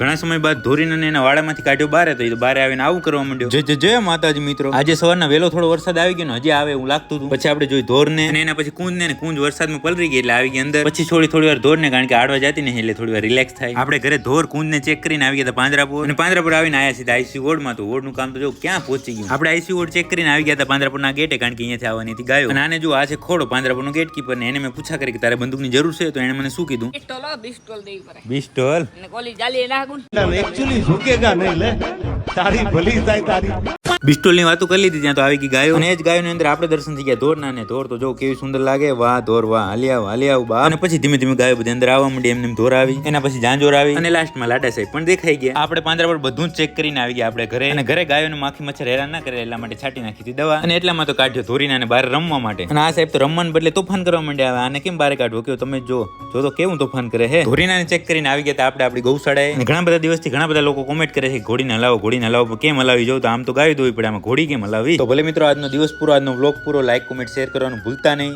ઘણા સમય બાદ ધોરીને એના વાડામાંથી કાઢ્યો બહાર તો એ બહાર આવીને આવું કરવા માંડ્યો. જય માતાજી મિત્રો. આજે સવારના વેલો થોડો વરસાદ આવી ગયો ને હજી આવે એવું લાગતું હતું. પછી આપણે જોઈ ધોરને અને એના પછી કુંજ ને કુંજ વરસાદમાં પલરી ગઈ એટલે આવી ગઈ અંદર. પછી થોડી વાર ધોરને કારણ કે આડવા જતી નહીં એટલે થોડી વાર રિલેક્સ થાય. આપણે ઘરે ધોર કુંજ ને ચેક કરીને આવી ગયા હતા પાંજરાપુર અને પાંજરાપુર આવીને આયા સીધા આઈસીયુ વોર્ડમાં. તો વોર્ડનું કામ તો જો ક્યાં પહોંચી ગયું. આપણે આઈસીયુ વોર્ડ ચેક કરીને આવી ગયા હતા પાંજરાપુરના ગેટે કારણ કે અહીંયાથી આવવાની હતી ગાયો. અને આને જો આ છે ખોડો પાંજરાપુરનો ગેટ કીપર ને એને મેં પૂછા કરી કે તારે બંદૂકની જરૂર છે તો એને મને શું કીધું? પિસ્ટોલ પિસ્ટોલ ની વાતો કરી લીધી ત્યાં તો આવી ગઈ ગાયો અને એ જ ગાયો ની અંદર આપણે દર્શન થઈ ગયા ધોરના ને ધોર તો જો કેવી સુંદર લાગે. વાહ ધોર વાહ, હાલ્યા બા. અને પછી ધીમે ધીમે ગાયો બધી અંદર આવવા માંડી. એમને ધોર આવી, એના પછી જાંજોર આવી અને લાસ્ટમાં લાડા સાહેબ પણ દેખાઈ ગયા. આપણે પાંજરાપુર બધું જ ચેક કરીને આવી ગયા આપણે ઘરે. અને ઘરે ગાયોને માખી મચ્છર હેરાન ના કરે એટલા માટે છાંટી નાખી હતી દવા અને એટલામાં તો કાઢ્યો ધોરીને બહાર રમવા માટે. અને આ સાહેબ તો રમવાને બદલે તોફાન કરવા માંડ્યા. આને કેમ બહાર કાઢવો કે તમે જો તો કેવું તોફાન કરે હે. ધોરીનાને ચેક કરીને આવી ગયા આપણે આપણી ગૌશાળાએ. ઘણા બધા દિવસથી ઘણા બધા લોકો કોમેન્ટ કરે છે ઘોડીને હલાવો કેમ હલાવી જાવ તો આમ તો ગાય દોવી પડે, આમાં ઘોડી કેમ હલાવી. તો ભલે મિત્રો આજનો દિવસ પૂરો, આજનો વ્લોગ પૂરો. લાઈક કોમેન્ટ શેર કરવાનું ભૂલતા નહીં.